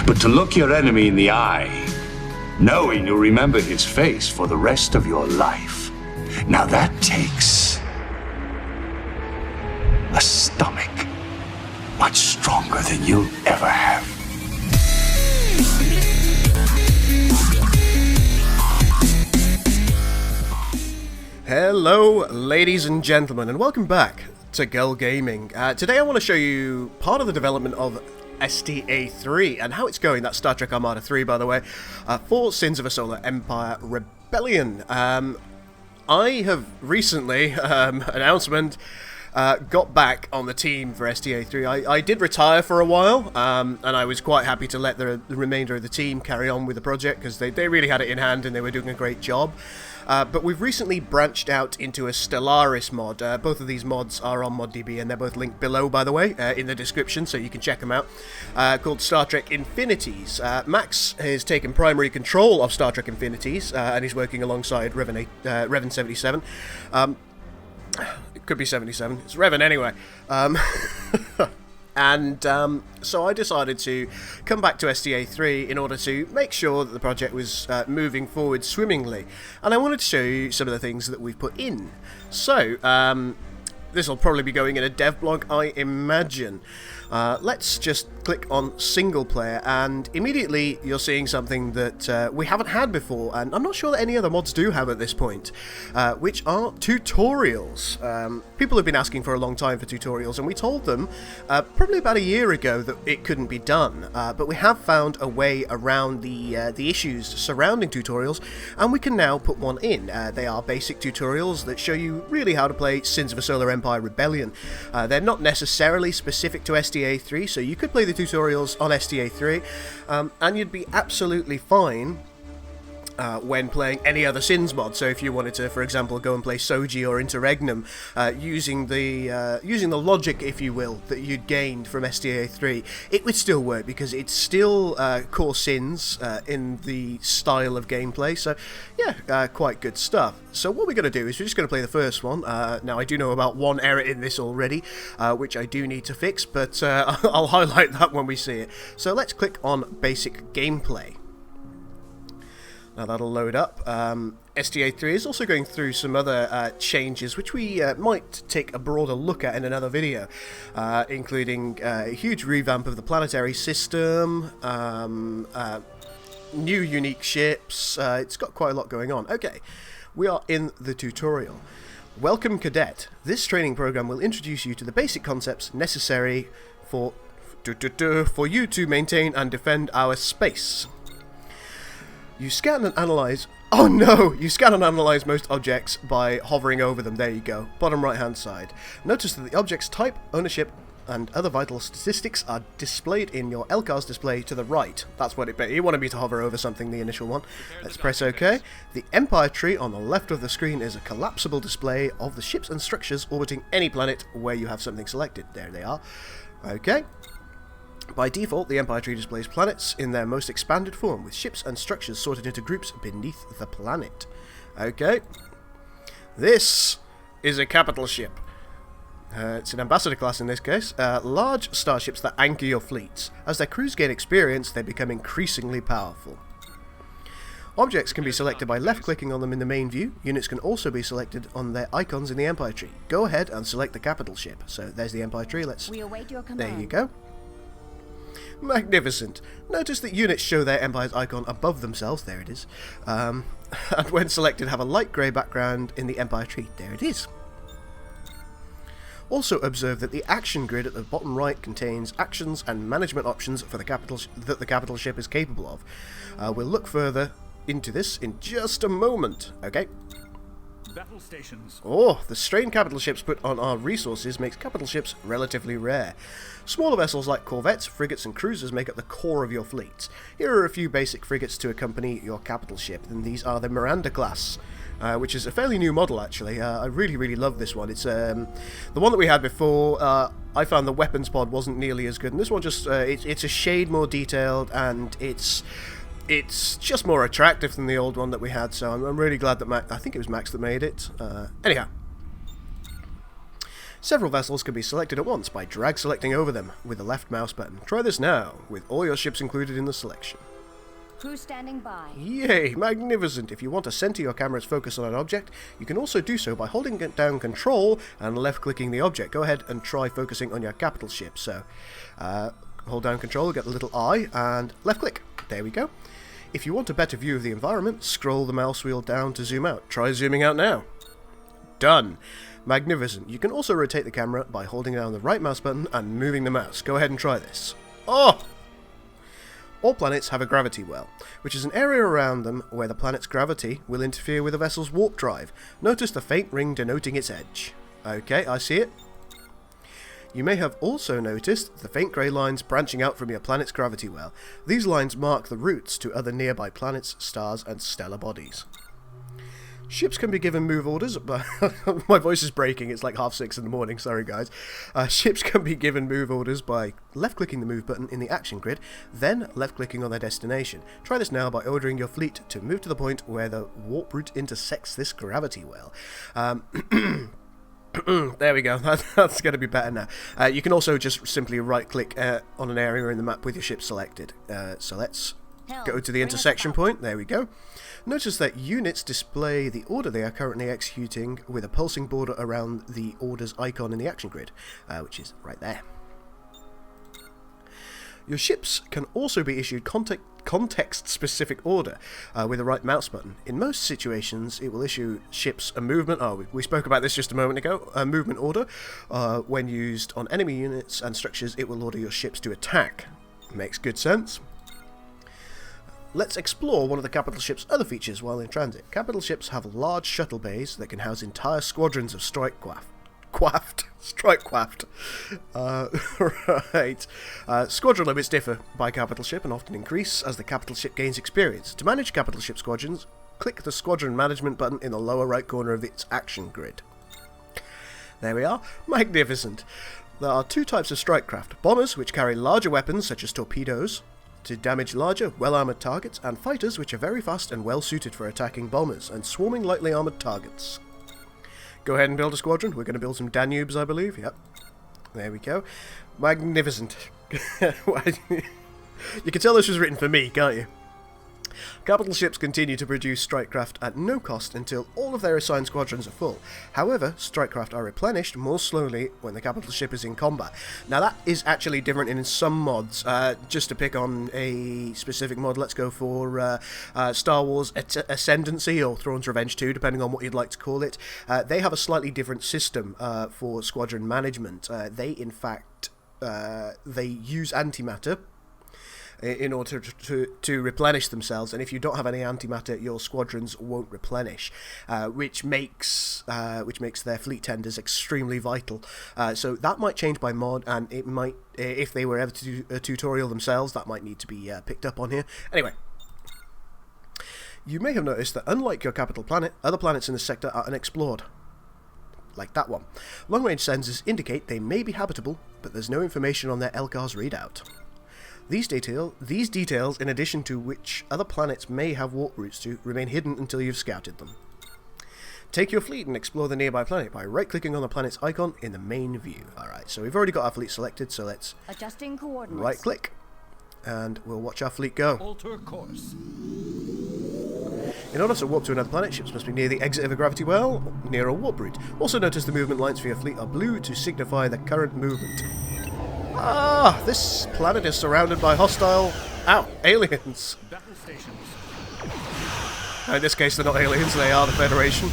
But to look your enemy in the eye, knowing you'll remember his face for the rest of your life, now that takes a stomach much stronger than you'll ever have. Hello, ladies and gentlemen, and welcome back to Girl Gaming. Today I want to show you part of the development of STA3 and how it's going. That's Star Trek Armada 3, by the way, for Sins of a Solar Empire Rebellion. I have recently, announcement, got back on the team for STA3. I did retire for a while, and I was quite happy to let the remainder of the team carry on with the project because they really had it in hand and they were doing a great job. But we've recently branched out into a Stellaris mod. Both of these mods are on ModDB, and they're both linked below, by the way, in the description, so you can check them out, called Star Trek Infinities. Max has taken primary control of Star Trek Infinities, and he's working alongside Revan 77. It could be 77. It's Revan anyway. And so I decided to come back to STA3 in order to make sure that the project was moving forward swimmingly. And I wanted to show you some of the things that we've put in. So, this will probably be going in a dev blog, I imagine. Let's just click on single player, and immediately you're seeing something that we haven't had before, and I'm not sure that any other mods do have at this point, which are tutorials. People have been asking for a long time for tutorials, and we told them probably about a year ago that it couldn't be done, but we have found a way around the issues surrounding tutorials, and we can now put one in. They are basic tutorials that show you really how to play Sins of a Solar Empire Rebellion. They're not necessarily specific to STA3, so you could play the tutorials on STA3, and you'd be absolutely fine when playing any other Sins mod. So if you wanted to, for example, go and play Soji or Interregnum, using the logic, if you will, that you'd gained from STA3, it would still work because it's still core Sins in the style of gameplay. So yeah, quite good stuff. So what we're going to do is we're just going to play the first one. Now I do know about one error in this already, which I do need to fix, but I'll highlight that when we see it. So let's click on basic gameplay. Now that'll load up. STA3 is also going through some other changes which we might take a broader look at in another video, including a huge revamp of the planetary system, new unique ships. It's got quite a lot going on. Okay, we are in the tutorial. Welcome, Cadet. This training program will introduce you to the basic concepts necessary for you to maintain and defend our space. You scan and analyze... Oh no! You scan and analyze most objects by hovering over them. There you go. Bottom right hand side. Notice that the object's type, ownership, and other vital statistics are displayed in your LCAR's display to the right. That's what it meant. You wanted me to hover over something, the initial one. Let's press OK. The Empire tree on the left of the screen is a collapsible display of the ships and structures orbiting any planet where you have something selected. There they are. OK. By default, the Empire tree displays planets in their most expanded form, with ships and structures sorted into groups beneath the planet. Okay. This is a capital ship. It's an ambassador class in this case. Large starships that anchor your fleets. As their crews gain experience, they become increasingly powerful. Objects can be selected by left-clicking on them in the main view. Units can also be selected on their icons in the Empire tree. Go ahead and select the capital ship. So there's the Empire tree. We await your command. There you go. Magnificent. Notice that units show their Empire's icon above themselves. There it is. And when selected, have a light grey background in the Empire tree. There it is. Also observe that the action grid at the bottom right contains actions and management options for the capital ship is capable of. We'll look further into this in just a moment. Okay. Battle stations. Oh, the strain capital ships put on our resources makes capital ships relatively rare. Smaller vessels like corvettes, frigates and cruisers make up the core of your fleet. Here are a few basic frigates to accompany your capital ship, and these are the Miranda class, which is a fairly new model actually. I really love this one. It's the one that we had before. I found the weapons pod wasn't nearly as good, and this one just it's a shade more detailed, and it's just more attractive than the old one that we had, so I'm really glad that I think it was Max that made it. Anyhow. Several vessels can be selected at once by drag selecting over them with the left mouse button. Try this now, with all your ships included in the selection. Crew standing by. Yay, magnificent! If you want to center your camera's focus on an object, you can also do so by holding down Control and left-clicking the object. Go ahead and try focusing on your capital ship. So, hold down Control, get the little eye, and left-click. There we go. If you want a better view of the environment, scroll the mouse wheel down to zoom out. Try zooming out now. Done. Magnificent. You can also rotate the camera by holding down the right mouse button and moving the mouse. Go ahead and try this. Oh! All planets have a gravity well, which is an area around them where the planet's gravity will interfere with a vessel's warp drive. Notice the faint ring denoting its edge. Okay, I see it. You may have also noticed the faint grey lines branching out from your planet's gravity well. These lines mark the routes to other nearby planets, stars, and stellar bodies. Ships can be given move orders, but my voice is breaking, it's like 6:30 in the morning, sorry guys. Ships can be given move orders by left-clicking the move button in the action grid, then left-clicking on their destination. Try this now by ordering your fleet to move to the point where the warp route intersects this gravity well. There we go, that's going to be better now. You can also just simply right-click on an area in the map with your ship selected. So let's go to the intersection point, there we go. Notice that units display the order they are currently executing with a pulsing border around the order's icon in the action grid, which is right there. Your ships can also be issued context-specific order with the right mouse button. In most situations, it will issue ships a movement. We spoke about this just a moment ago. A movement order. When used on enemy units and structures, it will order your ships to attack. Makes good sense. Let's explore one of the capital ship's other features while in transit. Capital ships have large shuttle bays that can house entire squadrons of strike craft. Right. Squadron limits differ by capital ship and often increase as the capital ship gains experience. To manage capital ship squadrons, click the Squadron Management button in the lower right corner of its action grid. There we are. Magnificent. There are two types of strike craft. Bombers, which carry larger weapons such as torpedoes, to damage larger, well-armoured targets, and fighters which are very fast and well-suited for attacking bombers and swarming lightly armoured targets. Go ahead and build a squadron. We're going to build some Danubes, I believe. Yep. There we go. Magnificent. You can tell this was written for me, can't you? Capital ships continue to produce strike craft at no cost until all of their assigned squadrons are full. However, strike craft are replenished more slowly when the capital ship is in combat. Now that is actually different in some mods. Just to pick on a specific mod, let's go for Star Wars Ascendancy or Thrawn's Revenge 2, depending on what you'd like to call it. They have a slightly different system for squadron management. They use antimatter in order to replenish themselves, and if you don't have any antimatter, your squadrons won't replenish, which makes their fleet tenders extremely vital. So that might change by mod, and it might, if they were ever to do a tutorial themselves, that might need to be picked up on here. Anyway, you may have noticed that unlike your capital planet, other planets in this sector are unexplored. Like that one. Long-range sensors indicate they may be habitable, but there's no information on their LCAR's readout. These details, in addition to which other planets may have warp routes to, remain hidden until you've scouted them. Take your fleet and explore the nearby planet by right-clicking on the planet's icon in the main view. Alright, so we've already got our fleet selected, so let's Adjusting coordinates. right-click, and we'll watch our fleet go. Alter course. In order to warp to another planet, ships must be near the exit of a gravity well, near a warp route. Also notice the movement lines for your fleet are blue to signify the current movement. Ah, this planet is surrounded by hostile aliens. Battle stations. In this case, they're not aliens, they are the Federation.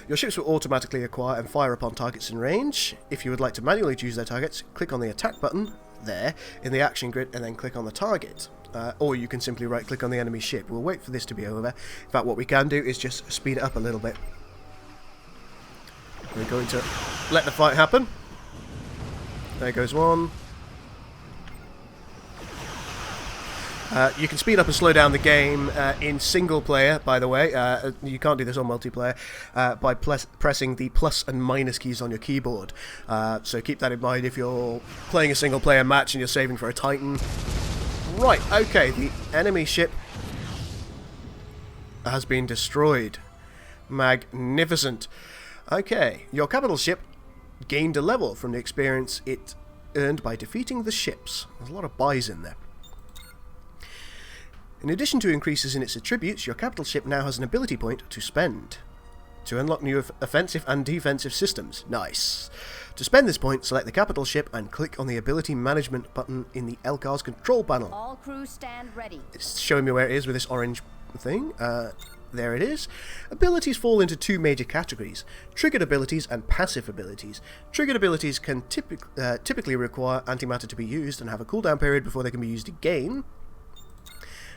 Your ships will automatically acquire and fire upon targets in range. If you would like to manually choose their targets, click on the attack button there in the action grid and then click on the target. Or you can simply right click on the enemy ship. We'll wait for this to be over. In fact, what we can do is just speed it up a little bit. We're going to let the fight happen. There goes one. You can speed up and slow down the game in single player, by the way. You can't do this on multiplayer by pressing the plus and minus keys on your keyboard. So keep that in mind if you're playing a single player match and you're saving for a Titan. Right, okay, the enemy ship has been destroyed. Magnificent. Okay, your capital ship gained a level from the experience it earned by defeating the ships. There's a lot of buys in there. In addition to increases in its attributes, your capital ship now has an ability point to spend to unlock new offensive and defensive systems. Nice. To spend this point, select the capital ship and click on the ability management button in the LCAR's control panel. All crew stand ready. It's showing me where it is with this orange thing. There it is. Abilities fall into two major categories: triggered abilities and passive abilities. Triggered abilities can typically require antimatter to be used and have a cooldown period before they can be used again.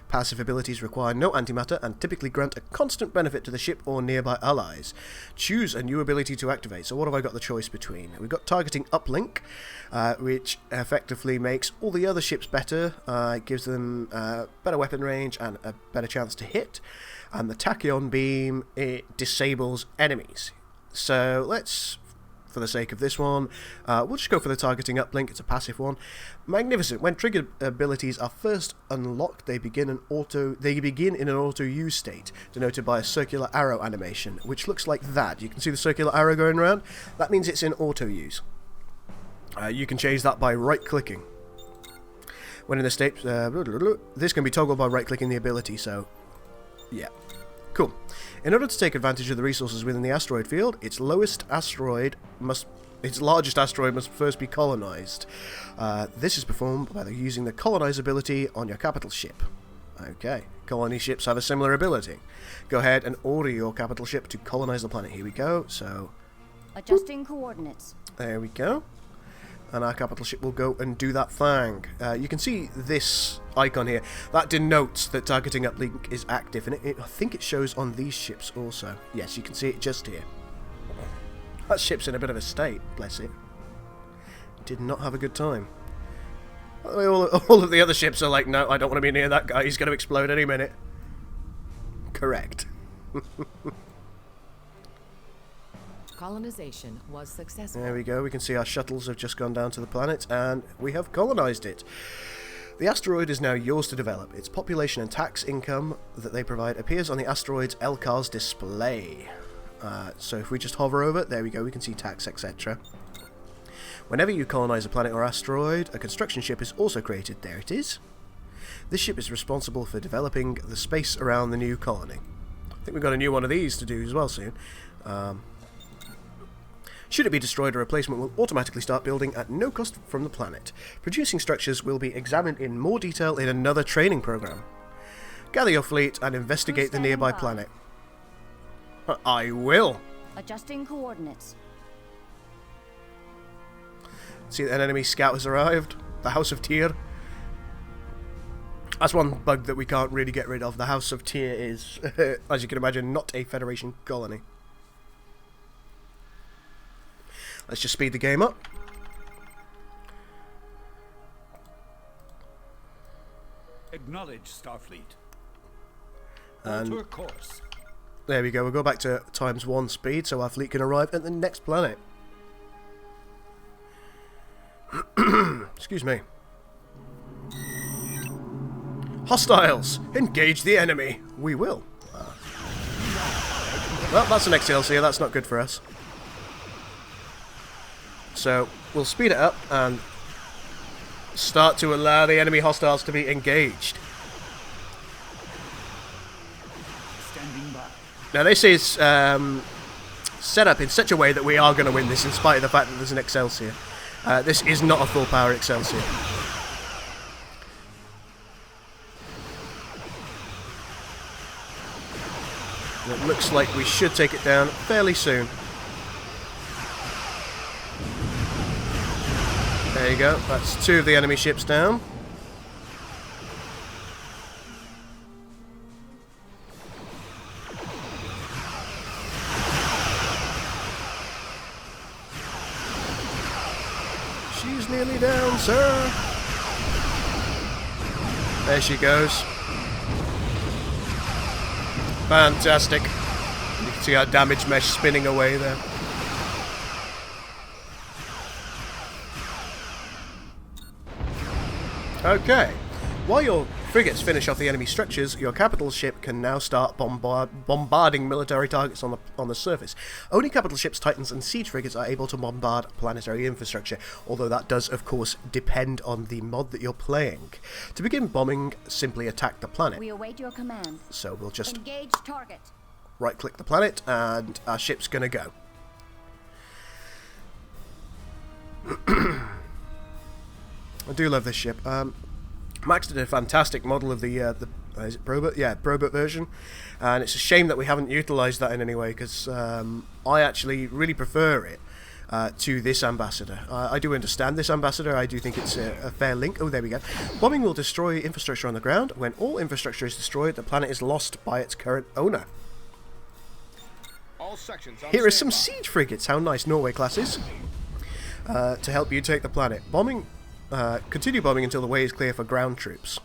Passive abilities require no antimatter and typically grant a constant benefit to the ship or nearby allies. Choose a new ability to activate. So what have I got the choice between? We've got targeting uplink, which effectively makes all the other ships better. It gives them better weapon range and a better chance to hit. And the tachyon beam, it disables enemies. So let's, for the sake of this one, we'll just go for the targeting uplink. It's a passive one. Magnificent. When triggered abilities are first unlocked, they begin in an auto use state, denoted by a circular arrow animation, which looks like that. You can see the circular arrow going around. That means it's in auto use. You can change that by right clicking. When in the state, this can be toggled by right clicking the ability. So, yeah. Cool. In order to take advantage of the resources within the asteroid field, its largest asteroid must first be colonized. This is performed by using the colonize ability on your capital ship. Okay, colony ships have a similar ability. Go ahead and order your capital ship to colonize the planet. Here we go. So, adjusting coordinates. There we go. And our capital ship will go and do that thing. You can see this icon here. That denotes that targeting uplink is active, and I think it shows on these ships also. Yes, you can see it just here. That ship's in a bit of a state, bless it. Did not have a good time. All of the other ships are like, no, I don't want to be near that guy. He's going to explode any minute. Correct. Colonization was successful. There we go. We can see our shuttles have just gone down to the planet, and we have colonized it. The asteroid is now yours to develop. Its population and tax income that they provide appears on the asteroid's LCAR's display. So if we just hover over it, there we go, we can see tax, etc. Whenever you colonize a planet or asteroid, a construction ship is also created. There it is. This ship is responsible for developing the space around the new colony. I think we've got a new one of these to do as well soon. Should it be destroyed, a replacement will automatically start building at no cost from the planet. Producing structures will be examined in more detail in another training program. Gather your fleet and investigate the nearby planet. I will. Adjusting coordinates. See, an enemy scout has arrived. The House of Tyr. That's one bug that we can't really get rid of. The House of Tyr is, as you can imagine, not a Federation colony. Let's just speed the game up. Acknowledge, Starfleet. And Alter course. there we go. We'll go back to ×1 speed so our fleet can arrive at the next planet. Excuse me. Hostiles! Engage the enemy! We will. Well, that's an Excelsior. That's not good for us. So, we'll speed it up and start to allow the enemy hostiles to be engaged. Standing by. Now, this is set up in such a way that we are going to win this in spite of the fact that there's an Excelsior. This is not a full power Excelsior. It looks like we should take it down fairly soon. There you go, that's 2 of the enemy ships down. She's nearly down, sir. There she goes. Fantastic. You can see our damage mesh spinning away there. Okay, While your frigates finish off the enemy structures, your capital ship can now start bombarding military targets on the surface. Only capital ships, titans and siege frigates are able to bombard planetary infrastructure, although that does of course depend on the mod that you're playing. To begin bombing, simply attack the planet. We await your command. So we'll just Engage target. right click the planet and our ship's gonna go. I do love this ship. Max did a fantastic model of the is it Probot? Yeah, Probot version, and it's a shame that we haven't utilised that in any way, because I actually really prefer it to this ambassador. I do understand this ambassador. I do think it's a fair link. Oh, there we go. Bombing will destroy infrastructure on the ground. When all infrastructure is destroyed, the planet is lost by its current owner. All sections on Here are some standby. siege frigates. How nice, Norway classes. To help you take the planet. Bombing. Continue bombing until the way is clear for ground troops.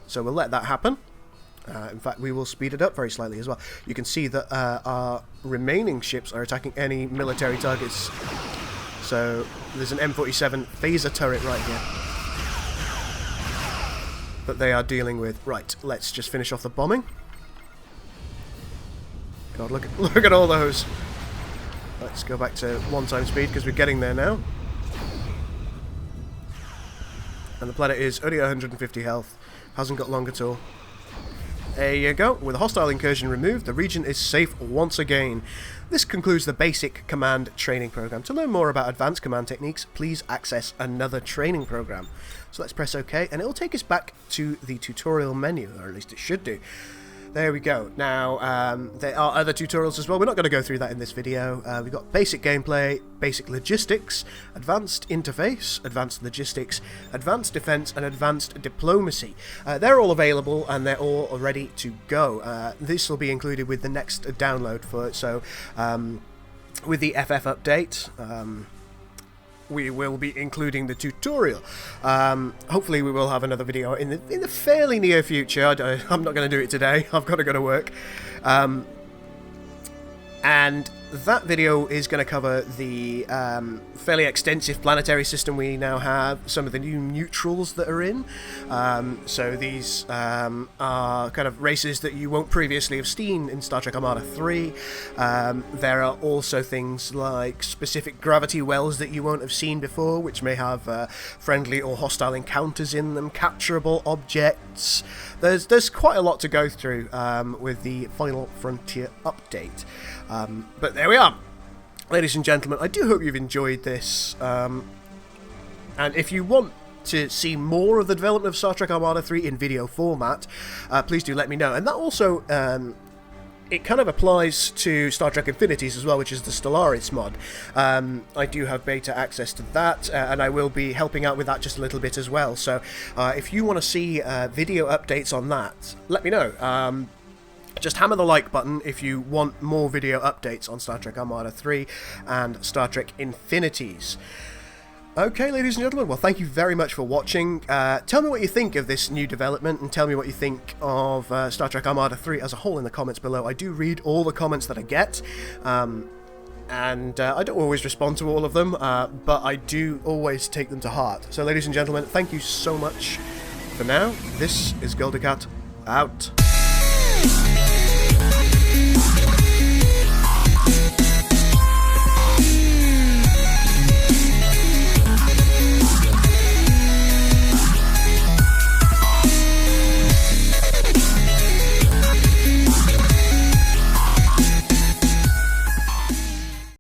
So we'll let that happen. In fact, we will speed it up very slightly as well. You can see that our remaining ships are attacking any military targets. So there's an M47 phaser turret right here that they are dealing with. Right, let's just finish off the bombing. God, look at all those. Let's go back to 1x speed because we're getting there now. And the planet is only 150 health. Hasn't got long at all. There you go. With a hostile incursion removed, the region is safe once again. This concludes the basic command training program. To learn more about advanced command techniques, please access another training program. So let's press OK, and it will take us back to the tutorial menu, or at least it should do. There we go. Now, there are other tutorials as well. We're not going to go through that in this video. We've got basic gameplay, basic logistics, advanced interface, advanced logistics, advanced defense, and advanced diplomacy. They're all available and they're all ready to go. This will be included with the next download for it. So, with the FF update, we will be including the tutorial. Hopefully we will have another video in the fairly near future. I'm not going to do it today. I've got to go to work. And that video is going to cover the fairly extensive planetary system we now have, some of the new neutrals that are in. So these are kind of races that you won't previously have seen in Star Trek Armada 3. There are also things like specific gravity wells that you won't have seen before, which may have friendly or hostile encounters in them, capturable objects. There's quite a lot to go through with the Final Frontier update. But there we are. Ladies and gentlemen, I do hope you've enjoyed this. And if you want to see more of the development of Star Trek Armada 3 in video format, please do let me know. And that also, it kind of applies to Star Trek Infinities as well, which is the Stellaris mod. I do have beta access to that, and I will be helping out with that just a little bit as well. So if you want to see video updates on that, let me know. Just hammer the like button if you want more video updates on Star Trek Armada 3 and Star Trek Infinities. Okay, ladies and gentlemen, well, thank you very much for watching. Tell me what you think of this new development, and tell me what you think of Star Trek Armada 3 as a whole in the comments below. I do read all the comments that I get, and I don't always respond to all of them, but I do always take them to heart. So, ladies and gentlemen, thank you so much. For now, this is Goldicat, out.